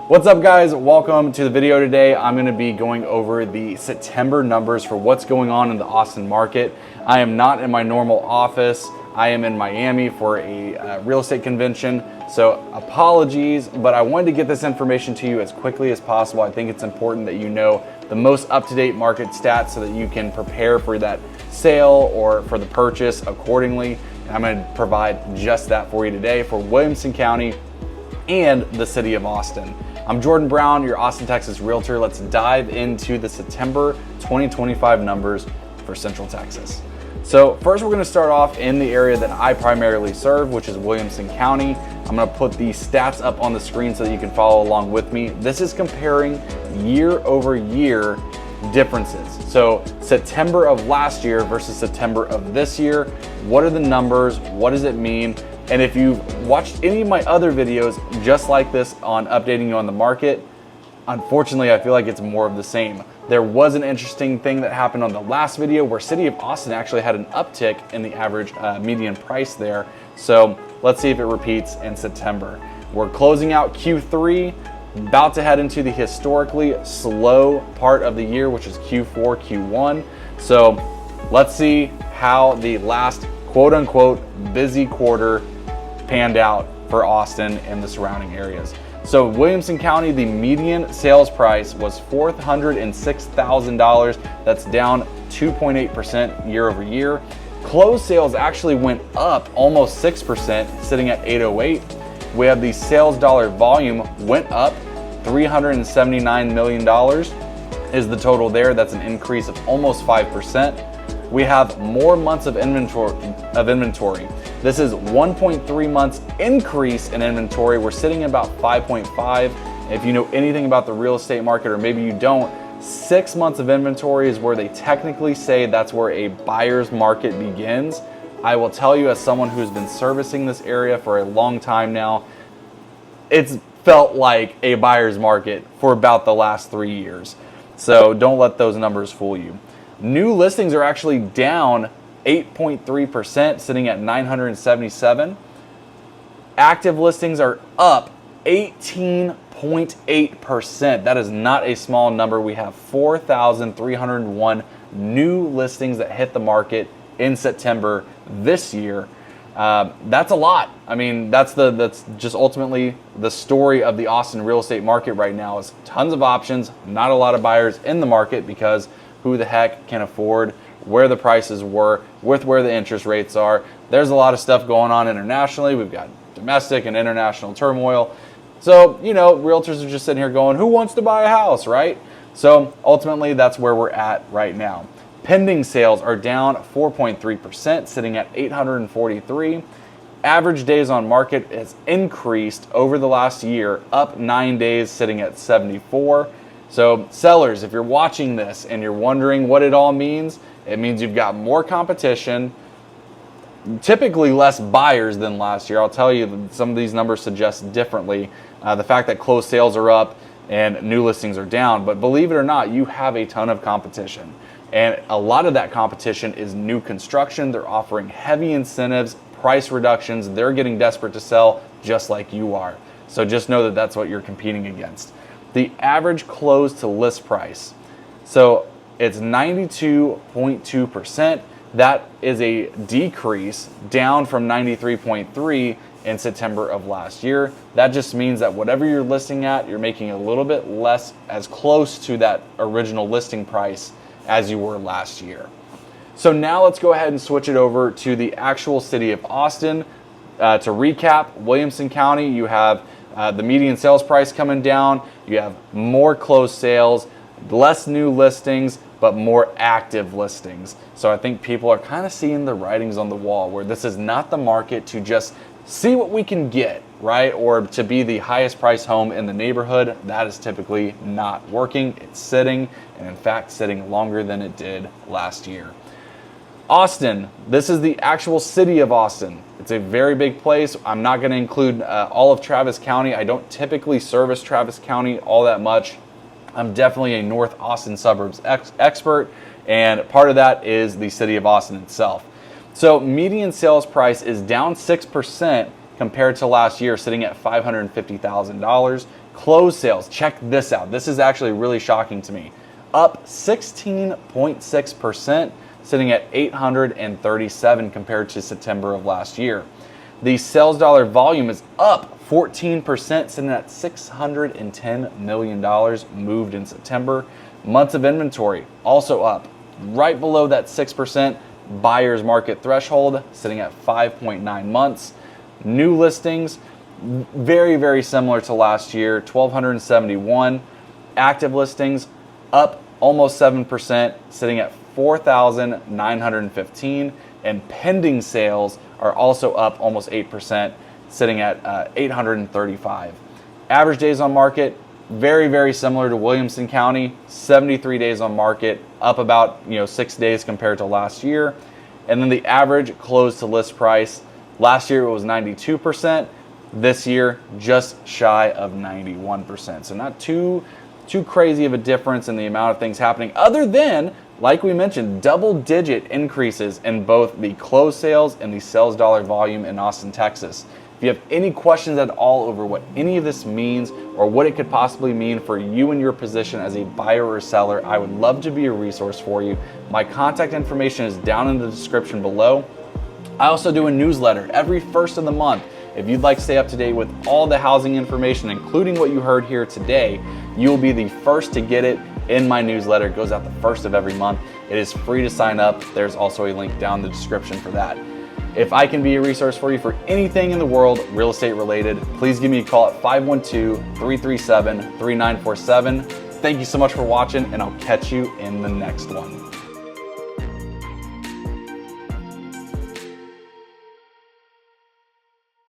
What's up, guys? Welcome to the video today. I'm going to be going over the September numbers for what's going on in the Austin market. I am not in my normal office. I am in Miami for a real estate convention, so apologies, but I wanted to get this information to you as quickly as possible. I think it's important that you know the most up-to-date market stats so that you can prepare for that sale or for the purchase accordingly. And I'm going to provide just that for you today for Williamson County and the city of Austin. I'm Jordan Brown, your Austin, Texas realtor. Let's dive into the September 2025 numbers for Central Texas. So first, we're going to start off in the area that I primarily serve, which is Williamson County. I'm going to put the stats up on the screen so that you can follow along with me. This is comparing year over year differences. So September of last year versus September of this year. What are the numbers? What does it mean? And if you've watched any of my other videos just like this on updating you on the market, unfortunately, I feel like it's more of the same. There was an interesting thing that happened on the last video where City of Austin actually had an uptick in the average median price there. So let's see if it repeats in September. We're closing out Q3, about to head into the historically slow part of the year, which is Q4, Q1. So let's see how the last quote unquote busy quarter panned out for Austin and the surrounding areas. So Williamson County, the median sales price was $406,000. That's down 2.8% year over year. Closed sales actually went up almost 6%, sitting at 808. We have the sales dollar volume went up, $379 million is the total there. That's an increase of almost 5%. We have more months of inventory. This is 1.3 months increase in inventory. We're sitting at about 5.5. If you know anything about the real estate market, or maybe you don't, 6 months of inventory is where they technically say that's where a buyer's market begins. I will tell you, as someone who's been servicing this area for a long time now, it's felt like a buyer's market for about the last 3 years. So don't let those numbers fool you. New listings are actually down 8.3%, sitting at 977. Active listings are up 18.8%. That is not a small number. We have 4,301 new listings that hit the market in September this year. That's a lot. I mean, that's just ultimately the story of the Austin real estate market right now, is tons of options, not a lot of buyers in the market, because who the heck can afford where the prices were with where the interest rates are. There's a lot of stuff going on internationally. We've got domestic and international turmoil. So, you know, realtors are just sitting here going, who wants to buy a house, right? So ultimately, that's where we're at right now. Pending sales are down 4.3%, sitting at 843. Average days on market has increased over the last year, up 9 days, sitting at 74. So sellers, if you're watching this and you're wondering what it all means, it means you've got more competition, typically less buyers than last year. I'll tell you, some of these numbers suggest differently. The fact that closed sales are up and new listings are down, but believe it or not, you have a ton of competition. And a lot of that competition is new construction. They're offering heavy incentives, price reductions. They're getting desperate to sell just like you are. So just know that that's what you're competing against. The average close to list price. So it's 92.2%. That is a decrease down from 93.3 in September of last year. That just means that whatever you're listing at, you're making a little bit less, as close to that original listing price as you were last year. So now let's go ahead and switch it over to the actual city of Austin. To recap, Williamson County, you have the median sales price coming down. You have more closed sales, less new listings, but more active listings. So I think people are kind of seeing the writings on the wall, where this is not the market to just see what we can get, right? Or to be the highest price home in the neighborhood. That is typically not working. It's sitting, and in fact, sitting longer than it did last year. Austin, this is the actual city of Austin. It's a very big place. I'm not going to include all of Travis County. I don't typically service Travis County all that much. I'm definitely a North Austin suburbs expert, and part of that is the city of Austin itself. So median sales price is down 6% compared to last year, sitting at $550,000. Closed sales, check this out. This is actually really shocking to me. Up 16.6%, sitting at 837 compared to September of last year. The sales dollar volume is up 14%, sitting at $610 million moved in September. Months of inventory also up, right below that 6% buyer's market threshold, sitting at 5.9 months. New listings, very, very similar to last year, 1,271. Active listings up almost 7%, sitting at 4,915. And pending sales are also up almost 8%, sitting at 835. Average days on market, very, very similar to Williamson County, 73 days on market, up about 6 days compared to last year. And then the average close to list price, last year it was 92%. This year, just shy of 91%. So not too crazy of a difference in the amount of things happening, other than, like we mentioned, double-digit increases in both the closed sales and the sales dollar volume in Austin, Texas. If you have any questions at all over what any of this means or what it could possibly mean for you and your position as a buyer or seller, I would love to be a resource for you. My contact information is down in the description below. I also do a newsletter every first of the month. If you'd like to stay up to date with all the housing information, including what you heard here today, you'll be the first to get it in my newsletter. It goes out the first of every month. It is free to sign up. There's also a link down in the description for that. If I can be a resource for you for anything in the world real estate related, please give me a call at 512-337-3947. Thank you so much for watching, and I'll catch you in the next one.